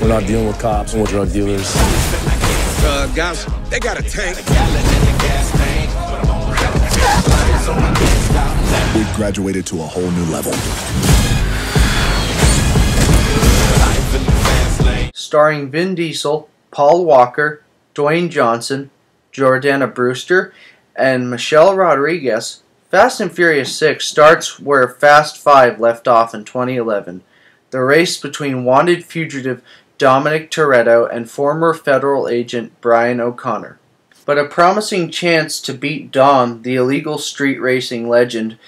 We're not dealing with cops or drug dealers. Guys, they got a tank. We've graduated to a whole new level. Starring Vin Diesel, Paul Walker, Dwayne Johnson, Jordana Brewster, and Michelle Rodriguez, Fast and Furious 6 starts where Fast 5 left off in 2011, the race between wanted fugitive Dominic Toretto and former federal agent Brian O'Connor. But a promising chance to beat Dom, the illegal street racing legend,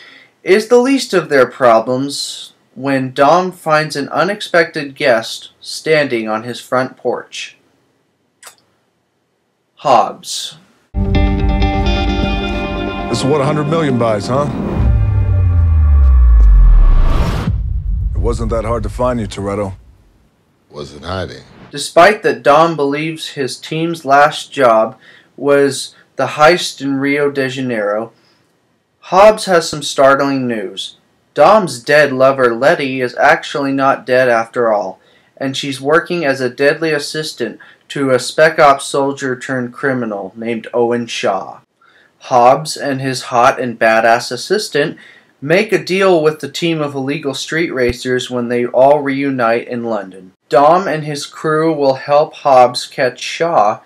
is the least of their problems when Dom finds an unexpected guest standing on his front porch. Hobbs. This is what 100 million buys, huh? It wasn't that hard to find you, Toretto. Wasn't hiding. Despite that Dom believes his team's last job was the heist in Rio de Janeiro, Hobbs has some startling news. Dom's dead lover Letty is actually not dead after all, and she's working as a deadly assistant to a spec ops soldier turned criminal named Owen Shaw. Hobbs and his hot and badass assistant make a deal with the team of illegal street racers when they all reunite in London. Dom and his crew will help Hobbs catch Shaw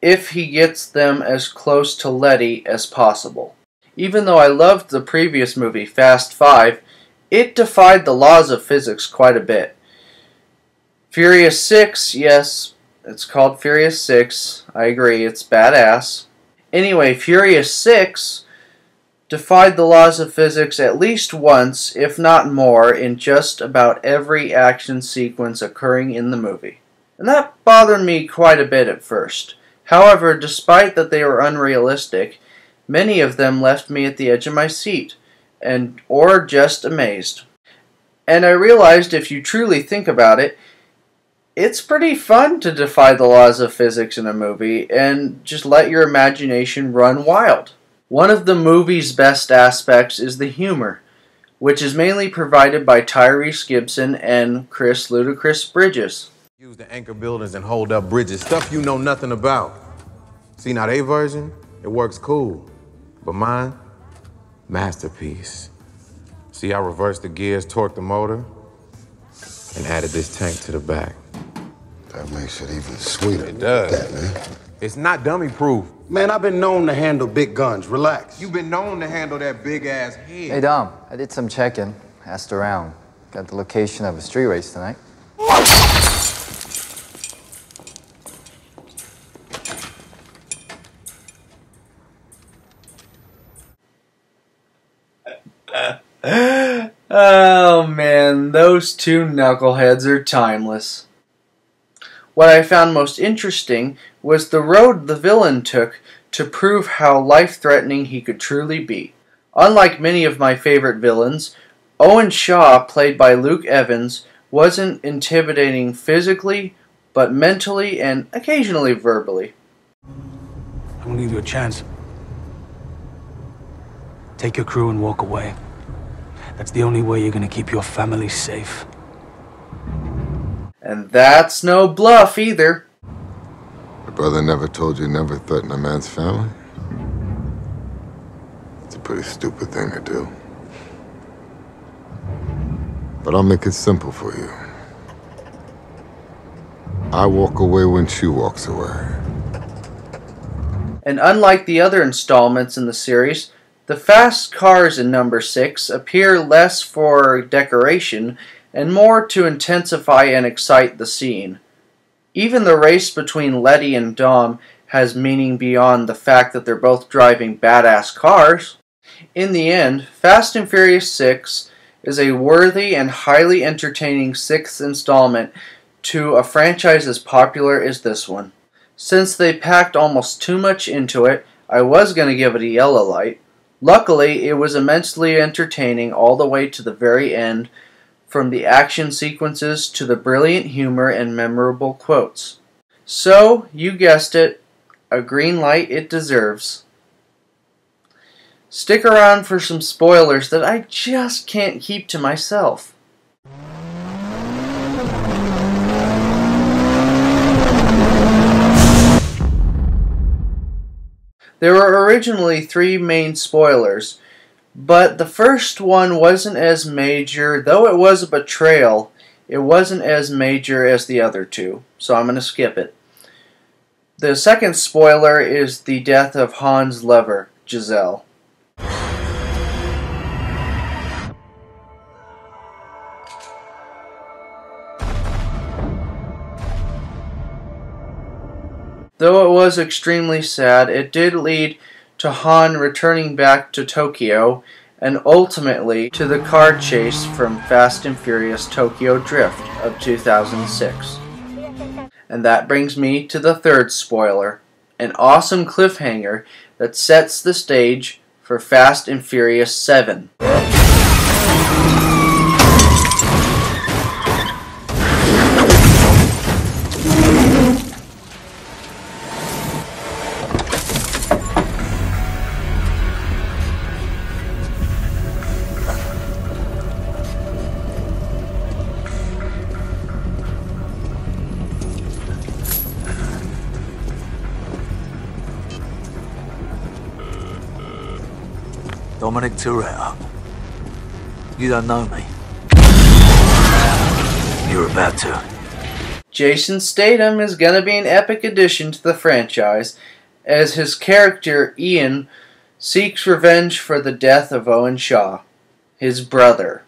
if he gets them as close to Letty as possible. Even though I loved the previous movie, Fast 5, it defied the laws of physics quite a bit. Furious 6, yes, it's called Furious 6. I agree, it's badass. Anyway, Furious 6 defied the laws of physics at least once, if not more, in just about every action sequence occurring in the movie. And that bothered me quite a bit at first. However, despite that they were unrealistic, many of them left me at the edge of my seat, or just amazed. And I realized if you truly think about it, it's pretty fun to defy the laws of physics in a movie and just let your imagination run wild. One of the movie's best aspects is the humor, which is mainly provided by Tyrese Gibson and Chris Ludacris Bridges. Use the anchor buildings and hold up bridges, stuff you know nothing about. See, now their version, it works cool, but mine, masterpiece. See, I reversed the gears, torqued the motor, and added this tank to the back. That makes it even sweeter. It does. That, man. It's not dummy-proof. Man, I've been known to handle big guns. Relax. You've been known to handle that big-ass head. Hey, Dom, I did some checking, asked around. Got the location of a street race tonight. Oh man, those two knuckleheads are timeless. What I found most interesting was the road the villain took to prove how life-threatening he could truly be. Unlike many of my favorite villains, Owen Shaw, played by Luke Evans, wasn't intimidating physically, but mentally and occasionally verbally. I'm gonna give you a chance. Take your crew and walk away. That's the only way you're gonna keep your family safe. And that's no bluff either. Your brother never told you never threaten a man's family? It's a pretty stupid thing to do. But I'll make it simple for you. I walk away when she walks away. And unlike the other installments in the series, the fast cars in number 6 appear less for decoration and more to intensify and excite the scene. Even the race between Letty and Dom has meaning beyond the fact that they're both driving badass cars. In the end, Fast and Furious 6 is a worthy and highly entertaining 6th installment to a franchise as popular as this one. Since they packed almost too much into it, I was going to give it a yellow light. Luckily, it was immensely entertaining all the way to the very end, from the action sequences to the brilliant humor and memorable quotes. So, you guessed it, a green light it deserves. Stick around for some spoilers that I just can't keep to myself. There were originally 3 main spoilers, but the first one wasn't as major. Though it was a betrayal, it wasn't as major as the other 2, so I'm going to skip it. The second spoiler is the death of Han's lover, Giselle. Though it was extremely sad, it did lead to Han returning back to Tokyo and ultimately to the car chase from Fast and Furious Tokyo Drift of 2006. And that brings me to the third spoiler, an awesome cliffhanger that sets the stage for Fast and Furious 7. Dominic Toretto. You don't know me. You're about to. Jason Statham is going to be an epic addition to the franchise, as his character, Ian, seeks revenge for the death of Owen Shaw, his brother.